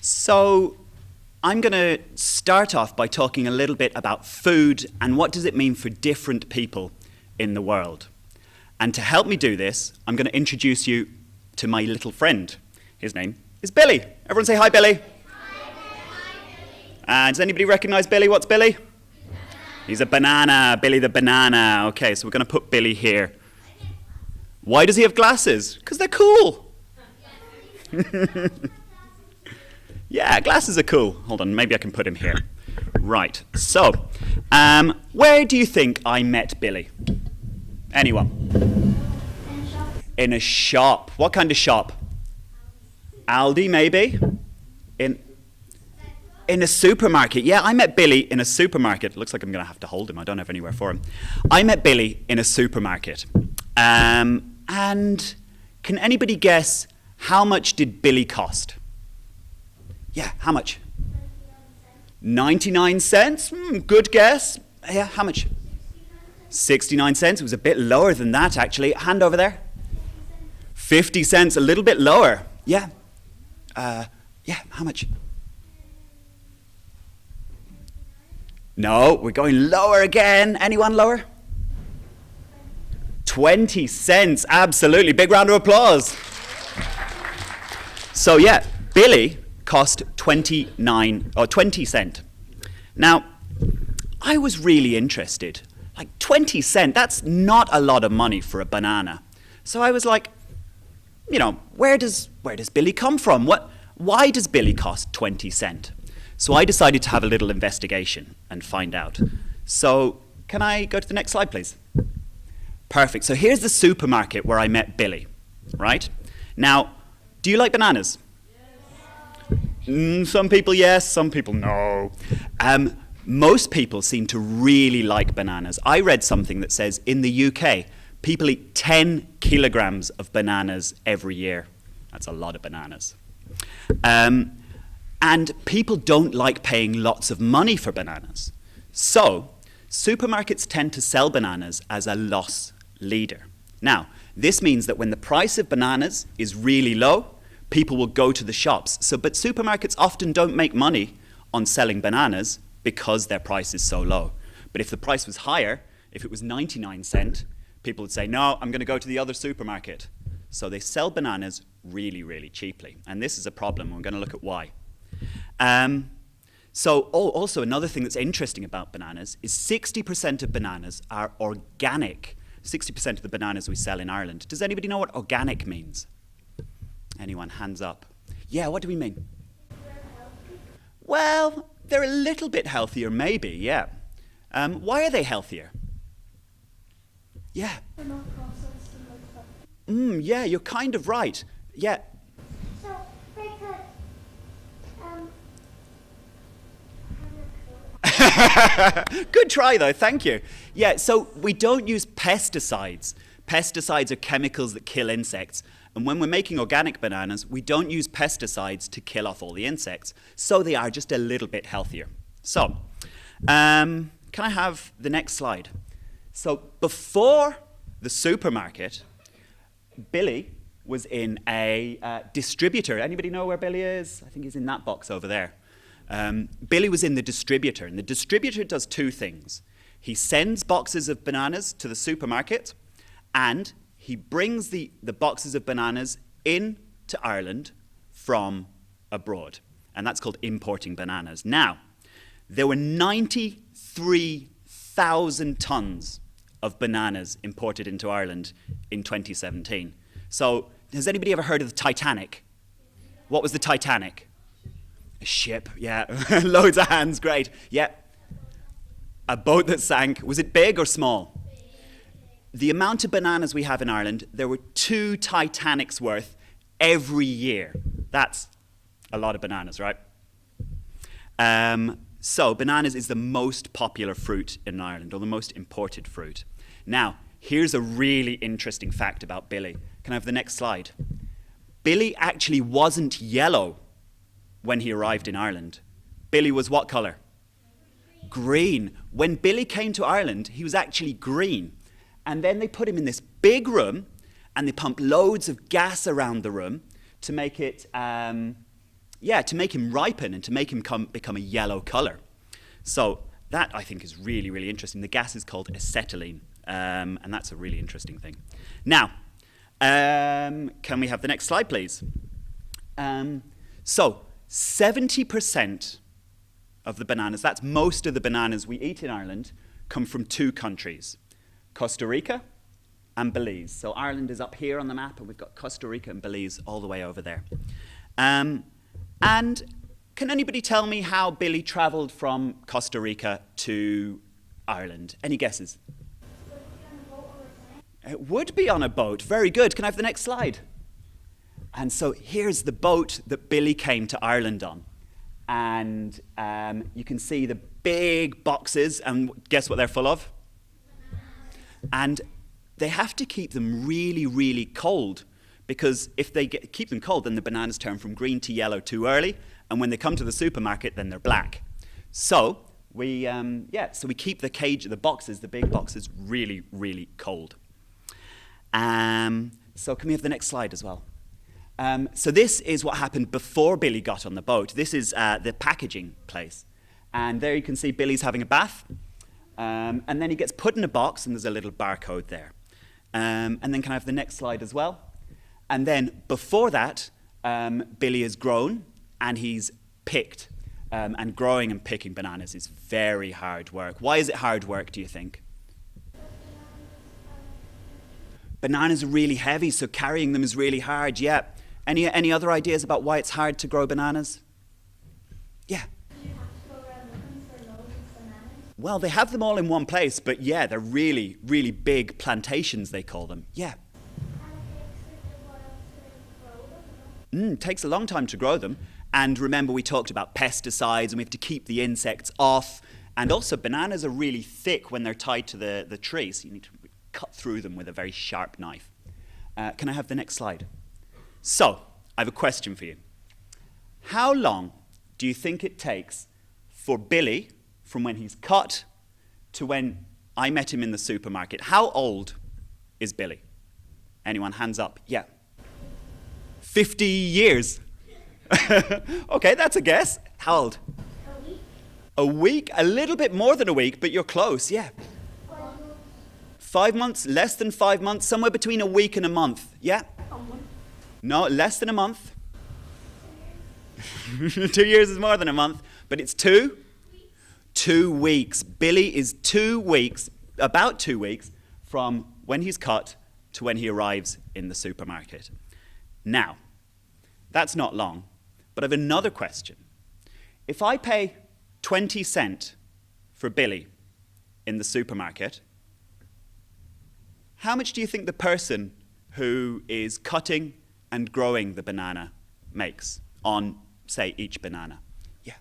So I'm going to start off by talking a little bit about food and what does it mean for different people in the world. And to help me do this, I'm going to introduce you to my little friend. His name is Billy. Everyone say hi, Billy. Does anybody recognize Billy? What's Billy? He's a banana, Billy the banana. Okay, so we're going to put Billy here. Why does he have glasses? Because they're cool. Yeah, glasses are cool. Hold on, maybe I can put him here. Right, so, where do you think I met Billy? Anyone? In a shop. What kind of shop? Aldi, maybe? In a supermarket. Yeah, I met Billy in a supermarket. Looks like I'm going to have to hold him. I don't have anywhere for him. I met Billy in a supermarket. And can anybody guess how much did Billy cost? Yeah, how much? 99 cents? Good guess. Yeah, how much? 69 cents. It was a bit lower than that, actually. Hand over there. 50 cents, a little bit lower. Yeah. Yeah, how much? No, we're going lower again. Anyone lower? 20 cents, absolutely. Big round of applause. So yeah, Billy cost 20 cents. Now, I was really interested. Like 20 cents, that's not a lot of money for a banana. So I was like, you know, where does Billy come from? Why does Billy cost 20 cents? So I decided to have a little investigation and find out. So can I go to the next slide, please? Perfect. So here's the supermarket where I met Billy, right? Now, do you like bananas? Yes. Some people yes, some people no. Most people seem to really like bananas. I read something that says in the UK, people eat 10 kilograms of bananas every year. That's a lot of bananas. And people don't like paying lots of money for bananas. So, supermarkets tend to sell bananas as a loss leader. Now, this means that when the price of bananas is really low, people will go to the shops. But supermarkets often don't make money on selling bananas because their price is so low. But if the price was higher, if it was 99 cents, people would say, no, I'm going to go to the other supermarket. So they sell bananas really, really cheaply. And this is a problem. We're going to look at why. Also another thing that's interesting about bananas is 60% of bananas are organic. 60% of the bananas we sell in Ireland. Does anybody know what organic means? Anyone? Hands up. Yeah, what do we mean? Well, they're a little bit healthier, maybe, yeah. Why are they healthier? Yeah. They're not processed and like that. Yeah, you're kind of right. Yeah. So, Good try, though. Thank you. Yeah, so we don't use pesticides. Pesticides are chemicals that kill insects. And when we're making organic bananas, we don't use pesticides to kill off all the insects. So they are just a little bit healthier. So, can I have the next slide? So before the supermarket, Billy was in a distributor. Anybody know where Billy is? I think he's in that box over there. Billy was in the distributor, and the distributor does two things. He sends boxes of bananas to the supermarket, and he brings the boxes of bananas into Ireland from abroad, and that's called importing bananas. Now, there were 93,000 tons of bananas imported into Ireland in 2017. So, has anybody ever heard of the Titanic? What was the Titanic? A ship, yeah. Loads of hands, great. Yeah. A boat that sank. Was it big or small? The amount of bananas we have in Ireland, there were 2 Titanics worth every year. That's a lot of bananas, right? So bananas is the most popular fruit in Ireland, or the most imported fruit. Now, here's a really interesting fact about Billy. Can I have the next slide? Billy actually wasn't yellow when he arrived in Ireland. Billy was what colour? Green. When Billy came to Ireland, he was actually green. And then they put him in this big room, and they pumped loads of gas around the room to make it Yeah, to make him ripen and to make him become a yellow color. So that, I think, is really, really interesting. The gas is called acetylene, and that's a really interesting thing. Now, can we have the next slide, please? So 70% of the bananas, that's most of the bananas we eat in Ireland, come from two countries, Costa Rica and Belize. So Ireland is up here on the map, and we've got Costa Rica and Belize all the way over there. And can anybody tell me how Billy travelled from Costa Rica to Ireland? Any guesses? It would be on a boat. Very good. Can I have the next slide? And so here's the boat that Billy came to Ireland on. And you can see the big boxes, and guess what they're full of? And they have to keep them really, really cold, because if they keep them cold, then the bananas turn from green to yellow too early, and when they come to the supermarket, then they're black. So we keep the boxes, the big boxes, really, really cold. So can we have the next slide as well? So this is what happened before Billy got on the boat. This is the packaging place. And there you can see Billy's having a bath. And then he gets put in a box, and there's a little barcode there. And then can I have the next slide as well? And then before that, Billy is grown, and he's picked. And growing and picking bananas is very hard work. Why is it hard work, do you think? Bananas are really heavy, so carrying them is really hard, yeah. Any other ideas about why it's hard to grow bananas? Yeah. You have to go around looking for loads of bananas. Well, they have them all in one place, but yeah, they're really, really big plantations, they call them. Yeah. Takes a long time to grow them. And remember, we talked about pesticides, and we have to keep the insects off. And also, bananas are really thick when they're tied to the tree, so you need to cut through them with a very sharp knife. Can I have the next slide? So, I have a question for you. How long do you think it takes for Billy, from when he's cut to when I met him in the supermarket? How old is Billy? Anyone? Hands up. Yeah. 50 years. Okay, that's a guess. How old? A week. A week? A little bit more than a week, but you're close, yeah. 5 months. 5 months? Less than 5 months? Somewhere between a week and a month, yeah? A month. No, less than a month. 2 years is more than a month, but it's 2? 2 weeks. Billy is 2 weeks, about 2 weeks, from when he's cut to when he arrives in the supermarket. Now, that's not long, but I have another question. If I pay 20 cents for Billy in the supermarket, how much do you think the person who is cutting and growing the banana makes on, say, each banana? Yeah.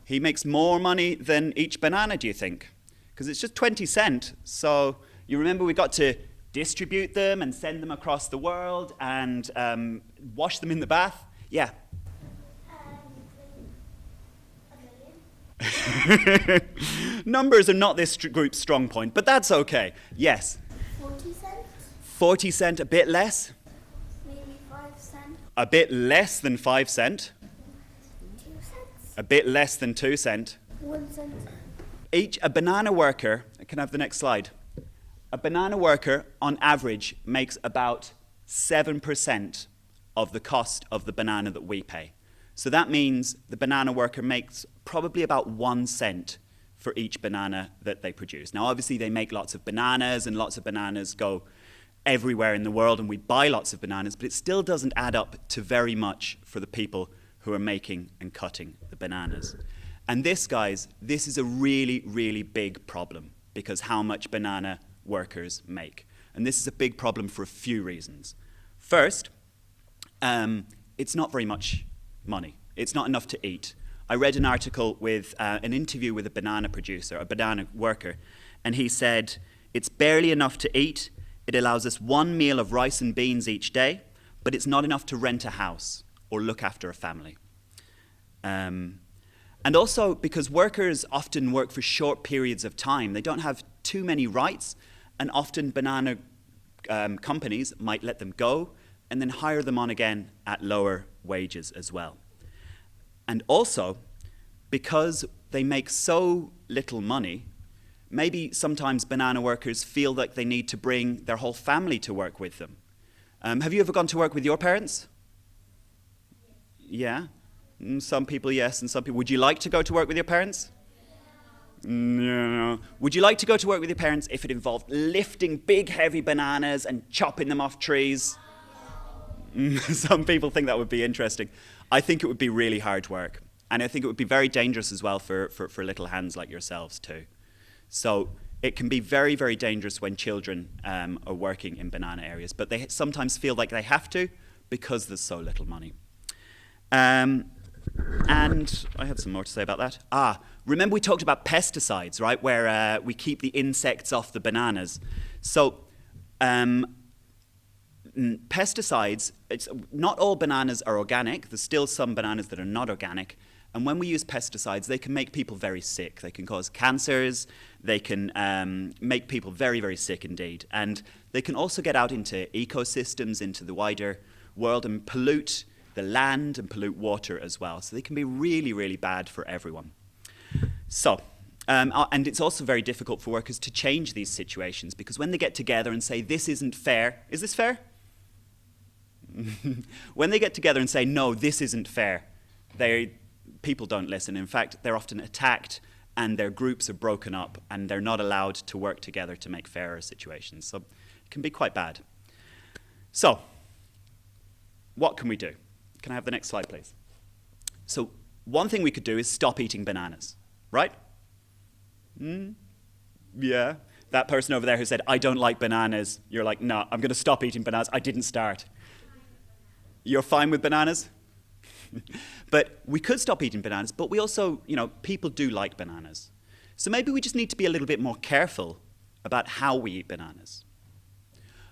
He makes more money than each banana, do you think? Because it's just 20 cents. So you remember we got to distribute them and send them across the world and wash them in the bath? Yeah. A million. Numbers are not this group's strong point, but that's okay. Yes. 40 cents. 40 cents, a bit less. Maybe 5 cents. A bit less than 5 cents. 2 cents. A bit less than 2 cents. 1 cent. A banana worker, can I have the next slide? A banana worker, on average, makes about 7% of the cost of the banana that we pay. So that means the banana worker makes probably about 1 cent for each banana that they produce. Now, obviously, they make lots of bananas, and lots of bananas go everywhere in the world, and we buy lots of bananas, but it still doesn't add up to very much for the people who are making and cutting the bananas. And this, guys, this is a really, really big problem, because how much banana workers make. And this is a big problem for a few reasons. First, it's not very much money. It's not enough to eat. I read an article with an interview with a banana producer, a banana worker, and he said, it's barely enough to eat. It allows us 1 meal of rice and beans each day, but it's not enough to rent a house or look after a family. And also because workers often work for short periods of time. They don't have too many rights, and often banana companies might let them go and then hire them on again at lower wages as well. And also, because they make so little money, maybe sometimes banana workers feel like they need to bring their whole family to work with them. Have you ever gone to work with your parents? Yeah? Some people yes, and some people. Would you like to go to work with your parents? No. Would you like to go to work with your parents if it involved lifting big heavy bananas and chopping them off trees? Some people think that would be interesting. I think it would be really hard work. And I think it would be very dangerous as well for little hands like yourselves too. So it can be very, very dangerous when children are working in banana areas, but they sometimes feel like they have to because there's so little money. And I have some more to say about that. Remember we talked about pesticides, right? Where we keep the insects off the bananas. So pesticides, not all bananas are organic. There's still some bananas that are not organic. And when we use pesticides, they can make people very sick. They can cause cancers. They can make people very, very sick indeed. And they can also get out into ecosystems, into the wider world, and pollute the land and pollute water as well. So they can be really, really bad for everyone. So, and it's also very difficult for workers to change these situations, because when they get together and say, this isn't fair, is this fair? When they get together and say, no, this isn't fair, people don't listen. In fact, they're often attacked and their groups are broken up and they're not allowed to work together to make fairer situations. So it can be quite bad. So, what can we do? Can I have the next slide, please? So one thing we could do is stop eating bananas, right? Yeah. That person over there who said, I don't like bananas, you're like, no, I'm going to stop eating bananas. I didn't start. You're fine with bananas? But we could stop eating bananas, but we also, people do like bananas. So maybe we just need to be a little bit more careful about how we eat bananas.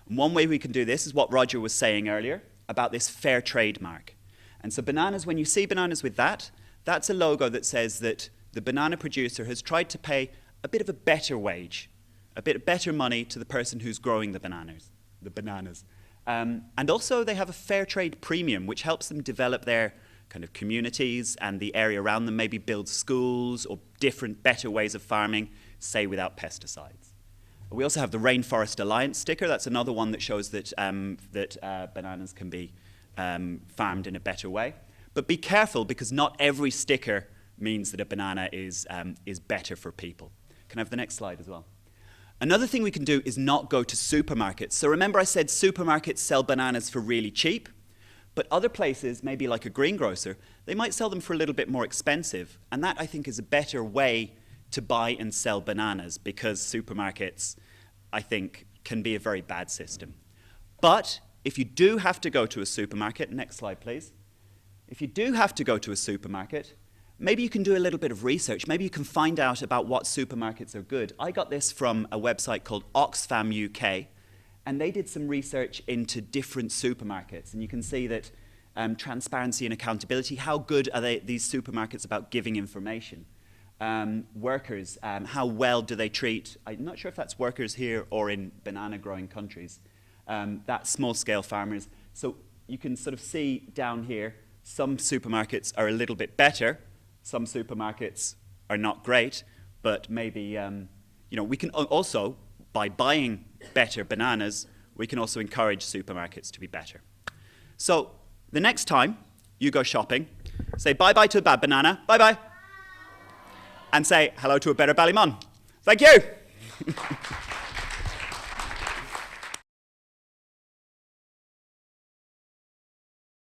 And one way we can do this is what Roger was saying earlier about this fair trade mark. And so bananas, when you see bananas with that, that's a logo that says that the banana producer has tried to pay a bit of a better wage, a bit better money to the person who's growing the bananas. And also they have a fair trade premium, which helps them develop their kind of communities and the area around them, maybe build schools or different, better ways of farming, say without pesticides. We also have the Rainforest Alliance sticker. That's another one that shows that, bananas can be farmed in a better way. But be careful, because not every sticker means that a banana is better for people. Can I have the next slide as well? Another thing we can do is not go to supermarkets. So remember I said supermarkets sell bananas for really cheap, but other places, maybe like a greengrocer, they might sell them for a little bit more expensive. And that, I think, is a better way to buy and sell bananas, because supermarkets, I think, can be a very bad system. But if you do have to go to a supermarket, next slide please. If you do have to go to a supermarket, maybe you can do a little bit of research. Maybe you can find out about what supermarkets are good. I got this from a website called Oxfam UK, and they did some research into different supermarkets. And you can see that transparency and accountability, how good are these supermarkets about giving information? Workers, how well do they treat, I'm not sure if that's workers here or in banana growing countries, that small scale farmers. So you can sort of see down here, some supermarkets are a little bit better, some supermarkets are not great, but maybe, we can also, by buying better bananas, we can also encourage supermarkets to be better. So the next time you go shopping, say bye-bye to a bad banana, bye-bye, and say hello to a better Ballymun. Thank you.